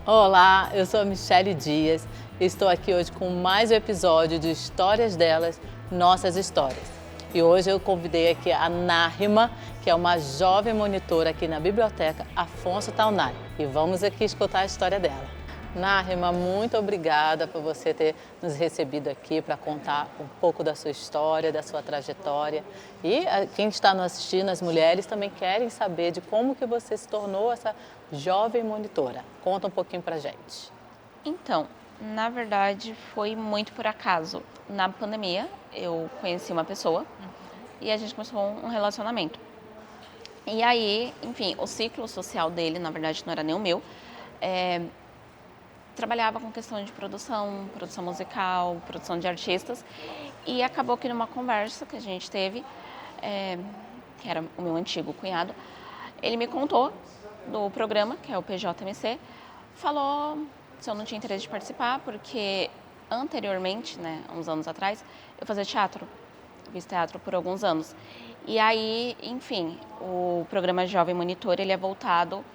Olá, eu sou a Michele Dias e estou aqui hoje com mais um episódio de Histórias Delas, Nossas Histórias. E hoje eu convidei aqui a Nárima, que é uma jovem monitora aqui na Biblioteca Afonso Taunay. E vamos aqui escutar a história dela. Nárima, muito obrigada por você ter nos recebido aqui para contar um pouco da sua história, da sua trajetória. E quem está nos assistindo, as mulheres, também querem saber de como que você se tornou essa jovem monitora. Conta um pouquinho pra gente. Então, na verdade, foi muito por acaso. Na pandemia, eu conheci uma pessoa e a gente começou um relacionamento. E aí, enfim, o ciclo social dele, na verdade, não era nem o meu, trabalhava com questão de produção musical, produção de artistas, e acabou que numa conversa que a gente teve, que era o meu antigo cunhado, ele me contou do programa, que é o PJMC, falou se eu não tinha interesse de participar, porque anteriormente, né, uns anos atrás, eu fazia teatro, fiz teatro por alguns anos. E aí, enfim, o programa Jovem Monitor, ele é voltado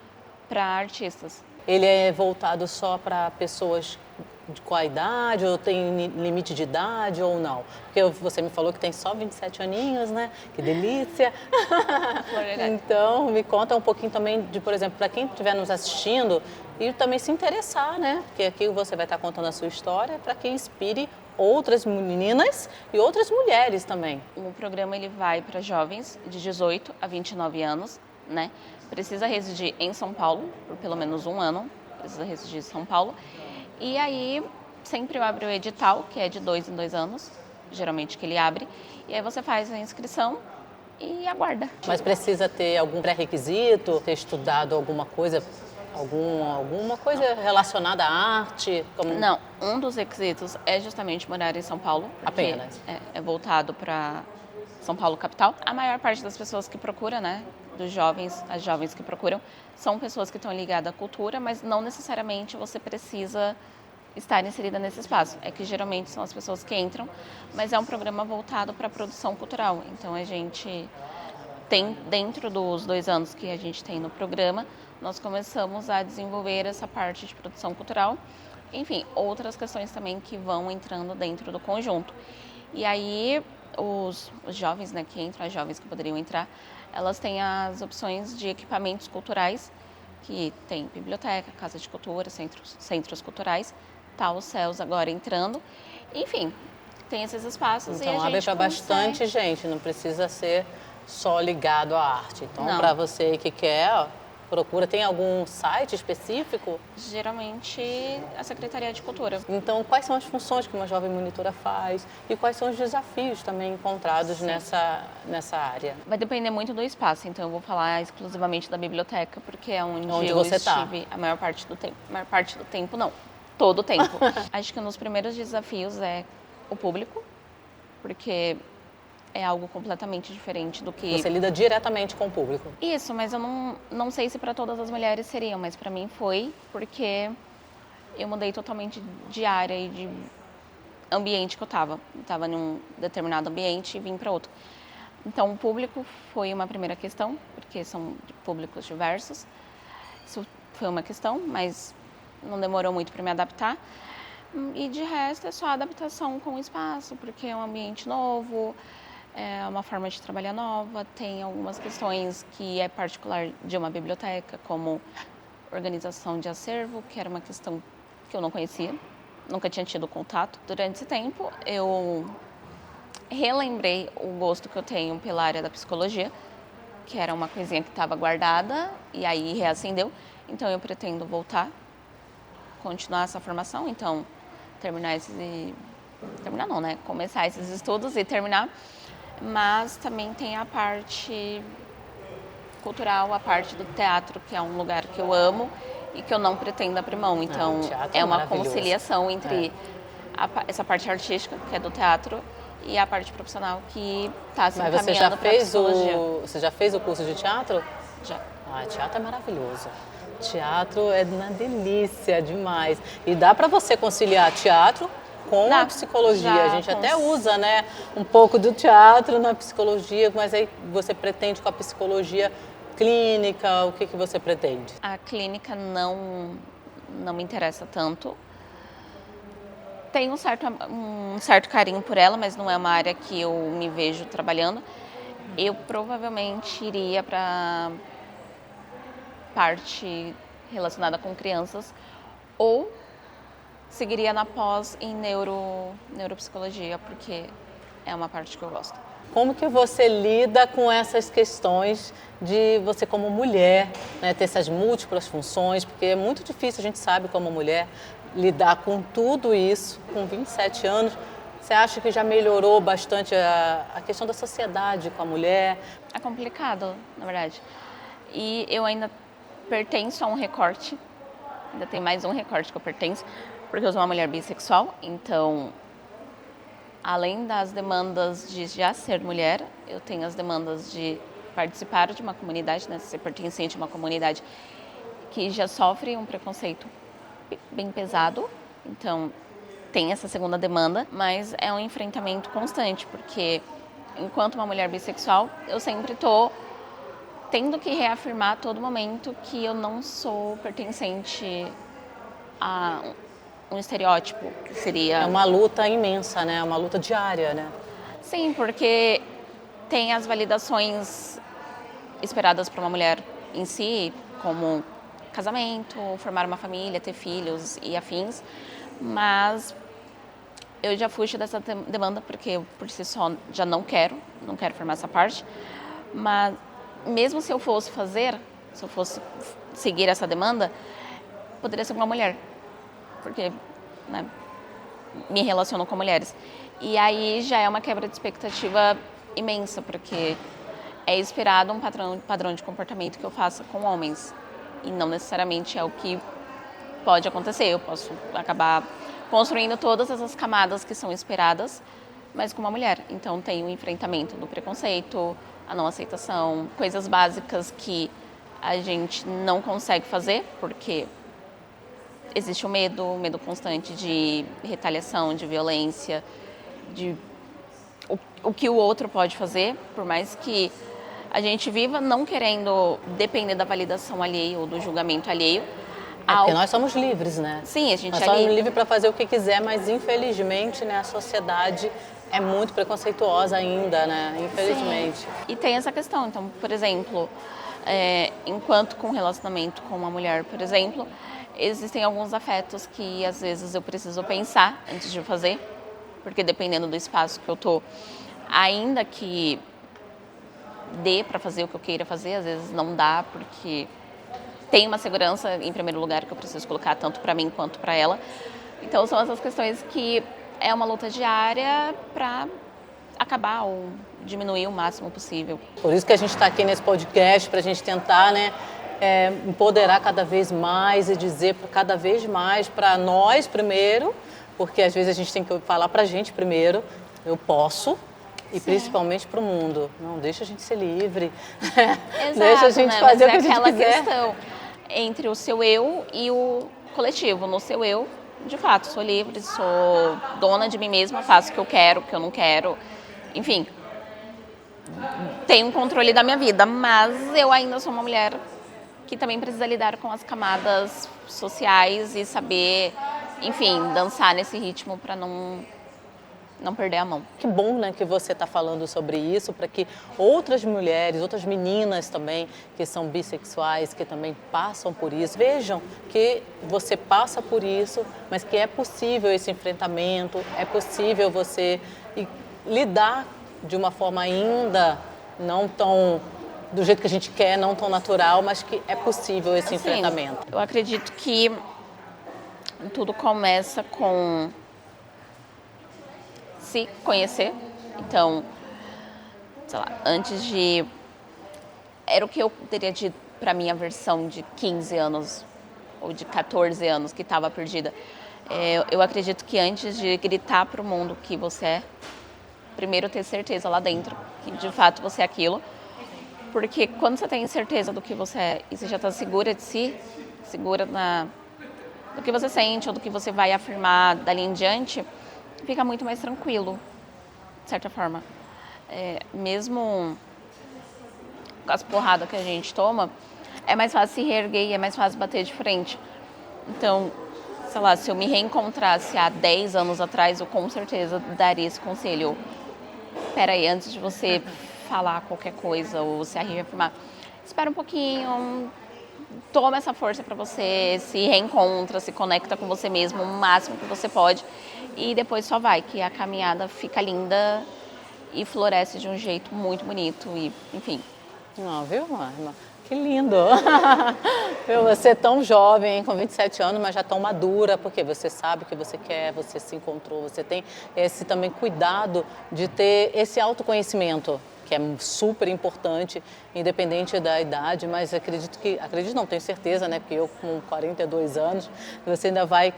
para artistas. Ele é voltado só para pessoas de qual idade, ou tem limite de idade ou não? Porque você me falou que tem só 27 aninhos, né? Que delícia! Então, me conta um pouquinho também de, por exemplo, para quem estiver nos assistindo e também se interessar, né? Porque aqui você vai estar contando a sua história para que inspire outras meninas e outras mulheres também. O programa ele vai para jovens de 18 a 29 anos, né? Precisa residir em São Paulo por pelo menos um ano, precisa residir em São Paulo. E aí, sempre eu abro o edital, que é de 2 em 2 anos, geralmente que ele abre, e aí você faz a inscrição e aguarda. Mas precisa ter algum pré-requisito, ter estudado alguma coisa relacionada à arte? Não, um dos requisitos é justamente morar em São Paulo. Apenas? É voltado para São Paulo capital. A maior parte das pessoas que procuram, né, dos jovens, as jovens que procuram, são pessoas que estão ligadas à cultura, mas não necessariamente você precisa estar inserida nesse espaço. É que geralmente são as pessoas que entram, mas é um programa voltado para a produção cultural. Então a gente tem, dentro dos 2 anos que a gente tem no programa, nós começamos a desenvolver essa parte de produção cultural. Enfim, outras questões também que vão entrando dentro do conjunto. E aí os jovens, né, que entram, as jovens que poderiam entrar, elas têm as opções de equipamentos culturais, que tem biblioteca, casa de cultura, centros culturais, tá o CELS agora entrando. Enfim, tem esses espaços. Então, e a abre gente para bastante gente, não precisa ser só ligado à arte. Então, para você que quer, ó, procura. Tem algum site específico? Geralmente, a Secretaria de Cultura. Então, quais são as funções que uma jovem monitora faz e quais são os desafios também encontrados nessa área? Vai depender muito do espaço, então eu vou falar exclusivamente da biblioteca, porque é onde eu você estive a maior parte do tempo. A maior parte do tempo, não. Todo o tempo. Acho que um dos primeiros desafios é o público, porque é algo completamente diferente do que... Você lida diretamente com o público. Isso, mas eu não sei se para todas as mulheres seriam, mas para mim foi, porque eu mudei totalmente de área e de ambiente que eu estava. Eu estava em um determinado ambiente e vim para outro. Então, o público foi uma primeira questão, porque são públicos diversos. Isso foi uma questão, mas não demorou muito para me adaptar. E de resto, é só adaptação com o espaço, porque é um ambiente novo, é uma forma de trabalhar nova, tem algumas questões que é particular de uma biblioteca, como organização de acervo, que era uma questão que eu não conhecia, nunca tinha tido contato. Durante esse tempo, eu relembrei o gosto que eu tenho pela área da psicologia, que era uma coisinha que estava guardada e aí reacendeu. Então, eu pretendo voltar, continuar essa formação, então começar esses estudos e terminar. Mas também tem a parte cultural, a parte do teatro, que é um lugar que eu amo e que eu não pretendo abrir mão. Então, é uma conciliação entre essa parte artística, que é do teatro, e a parte profissional, que está se encaminhando para a psicologia. Você já fez o curso de teatro? Já. Teatro é maravilhoso. Teatro é uma delícia demais. E dá para você conciliar teatro com a psicologia. A gente até usa, né, um pouco do teatro na psicologia, mas aí você pretende com a psicologia clínica, o que você pretende? A clínica não me interessa tanto. Tenho um certo carinho por ela, mas não é uma área que eu me vejo trabalhando. Eu provavelmente iria para parte relacionada com crianças ou seguiria na pós em neuropsicologia, porque é uma parte que eu gosto. Como que você lida com essas questões de você como mulher, né, ter essas múltiplas funções? Porque é muito difícil, a gente sabe, como mulher, lidar com tudo isso, com 27 anos. Você acha que já melhorou bastante a questão da sociedade com a mulher? É complicado, na verdade. E eu ainda pertenço a um recorte, ainda tem mais um recorte que eu pertenço, porque eu sou uma mulher bissexual, então, além das demandas de já ser mulher, eu tenho as demandas de participar de uma comunidade, né, ser pertencente a uma comunidade que já sofre um preconceito bem pesado, então tem essa segunda demanda, mas é um enfrentamento constante, porque enquanto uma mulher bissexual, eu sempre estou tendo que reafirmar a todo momento que eu não sou pertencente a um estereótipo, que seria... É uma luta imensa, né? É uma luta diária, né? Sim, porque tem as validações esperadas para uma mulher em si, como casamento, formar uma família, ter filhos e afins, mas eu já fujo dessa demanda porque eu, por si só, já não quero formar essa parte, mas mesmo se eu fosse seguir essa demanda, poderia ser uma mulher, porque, né, me relaciono com mulheres. E aí já é uma quebra de expectativa imensa, porque é esperado um padrão de comportamento que eu faça com homens. E não necessariamente é o que pode acontecer. Eu posso acabar construindo todas essas camadas que são esperadas, mas com uma mulher. Então tem o enfrentamento do preconceito, a não aceitação, coisas básicas que a gente não consegue fazer, porque existe o medo constante de retaliação, de violência, de o que o outro pode fazer, por mais que a gente viva não querendo depender da validação alheia ou do julgamento alheio. Porque nós somos livres, né? Sim, a gente nós é somos livre. livres para fazer o que quiser, mas infelizmente, né, a sociedade é muito preconceituosa ainda, né? Infelizmente. Sim. E tem essa questão. Então, por exemplo, enquanto com relacionamento com uma mulher, por exemplo, existem alguns afetos que às vezes eu preciso pensar antes de fazer, porque dependendo do espaço que eu tô, ainda que dê para fazer o que eu queira fazer, às vezes não dá, porque tem uma segurança em primeiro lugar que eu preciso colocar tanto para mim quanto para ela. Então são essas questões que é uma luta diária para acabar ou diminuir o máximo possível. Por isso que a gente está aqui nesse podcast, para a gente tentar, né, empoderar cada vez mais e dizer cada vez mais para nós primeiro, porque às vezes a gente tem que falar para a gente primeiro, eu posso, e Sim. Principalmente para o mundo. Não, deixa a gente ser livre, Exato, deixa a gente né? fazer Mas o que a gente aquela quiser. questão entre o seu eu e o coletivo. No seu eu, de fato, sou livre, sou dona de mim mesma, faço o que eu quero, o que eu não quero, enfim, tenho um controle da minha vida, mas eu ainda sou uma mulher que também precisa lidar com as camadas sociais e saber, enfim, dançar nesse ritmo para não perder a mão. Que bom, né, que você está falando sobre isso, para que outras mulheres, outras meninas também, que são bissexuais, que também passam por isso, vejam que você passa por isso, mas que é possível esse enfrentamento, é possível você lidar de uma forma ainda não tão do jeito que a gente quer, não tão natural, mas que é possível esse enfrentamento. Eu acredito que tudo começa com se conhecer. Então, sei lá, antes de... Era o que eu teria dito para minha versão de 15 anos ou de 14 anos que estava perdida. Eu acredito que antes de gritar para o mundo que você é, primeiro ter certeza lá dentro que de fato você é aquilo. Porque quando você tem certeza do que você é e você já está segura de si, segura do que você sente ou do que você vai afirmar dali em diante, fica muito mais tranquilo, de certa forma. Mesmo com as porradas que a gente toma, é mais fácil se reerguer e é mais fácil bater de frente. Então, sei lá, se eu me reencontrasse há 10 anos atrás, eu com certeza daria esse conselho. Peraí, antes de você falar qualquer coisa ou se reafirmar, espera um pouquinho, toma essa força para você, se reencontra, se conecta com você mesmo o máximo que você pode e depois só vai, que a caminhada fica linda e floresce de um jeito muito bonito e, enfim. Não, viu, Marma? Que lindo! Você é tão jovem, com 27 anos, mas já tão madura, porque você sabe o que você quer, você se encontrou, você tem esse também cuidado de ter esse autoconhecimento, que é super importante, independente da idade, mas acredito não, tenho certeza, né, porque eu com 42 anos, você ainda vai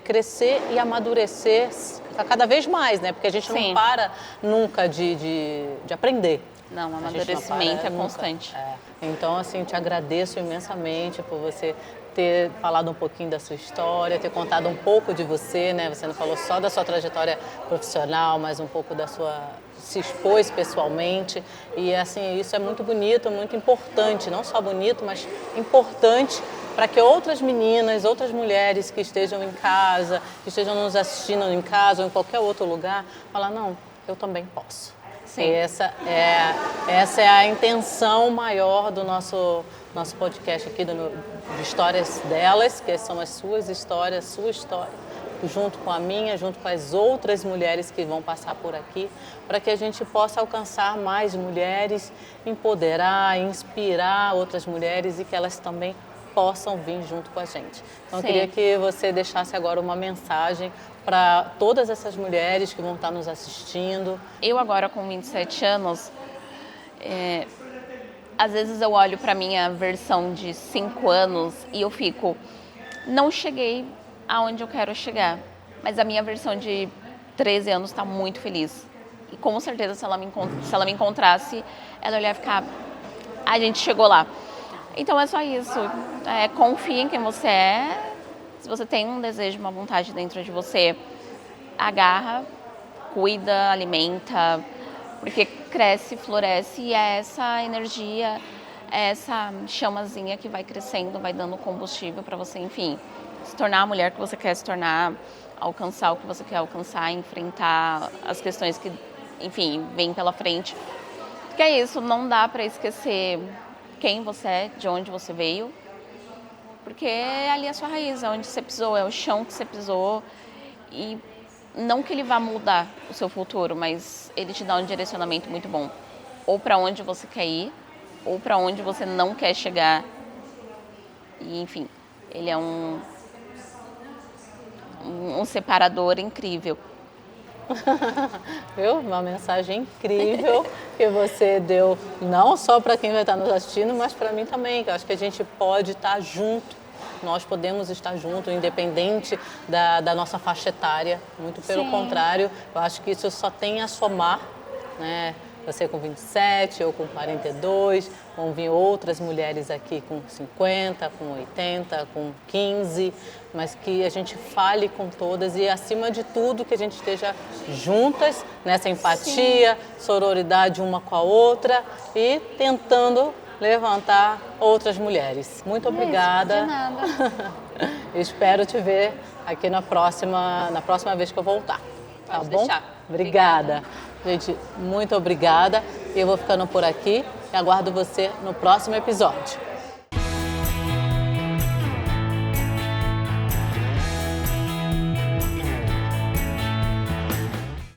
crescer e amadurecer cada vez mais, né, porque a gente não para nunca de aprender. Não, o amadurecimento é constante. Então, assim, te agradeço imensamente por você ter falado um pouquinho da sua história, ter contado um pouco de você, né? Você não falou só da sua trajetória profissional, mas um pouco da sua... se expôs pessoalmente. E, assim, isso é muito bonito, muito importante. Não só bonito, mas importante para que outras meninas, outras mulheres que estejam em casa, que estejam nos assistindo em casa ou em qualquer outro lugar, falar, não, eu também posso. Sim. Essa é a intenção maior do nosso podcast aqui, de Histórias Delas, que são as suas histórias, sua história, junto com a minha, junto com as outras mulheres que vão passar por aqui, para que a gente possa alcançar mais mulheres, empoderar, inspirar outras mulheres e que elas também possam vir junto com a gente. Então, eu queria que você deixasse agora uma mensagem para todas essas mulheres que vão estar nos assistindo. Eu agora com 27 anos, às vezes eu olho para minha versão de 5 anos e eu fico, não cheguei aonde eu quero chegar, mas a minha versão de 13 anos está muito feliz. E com certeza se ela me encontrasse, ela ia ficar, a gente chegou lá. Então é só isso, confie em quem você é. Se você tem um desejo, uma vontade dentro de você, agarra, cuida, alimenta, porque cresce, floresce e é essa energia, é essa chamazinha que vai crescendo, vai dando combustível para você, enfim, se tornar a mulher que você quer se tornar, alcançar o que você quer alcançar, enfrentar as questões que, enfim, vêm pela frente. Porque é isso, não dá para esquecer quem você é, de onde você veio, porque ali é a sua raiz, é onde você pisou, é o chão que você pisou. E não que ele vá mudar o seu futuro, mas ele te dá um direcionamento muito bom. Ou para onde você quer ir, ou para onde você não quer chegar. E, enfim, ele é um separador incrível. Viu? Uma mensagem incrível que você deu, não só para quem vai estar nos assistindo, mas para mim também, que eu acho que a gente pode estar junto. Nós podemos estar juntos, independente da nossa faixa etária. Muito pelo contrário, eu acho que isso só tem a somar, né? Você com 27, eu com 42, vão vir outras mulheres aqui com 50, com 80, com 15, mas que a gente fale com todas e, acima de tudo, que a gente esteja juntas nessa empatia, sororidade uma com a outra e tentando levantar outras mulheres. Muito obrigada. De nada. Espero te ver aqui na próxima vez que eu voltar. Tá bom? Obrigada. Gente, muito obrigada. Eu vou ficando por aqui e aguardo você no próximo episódio.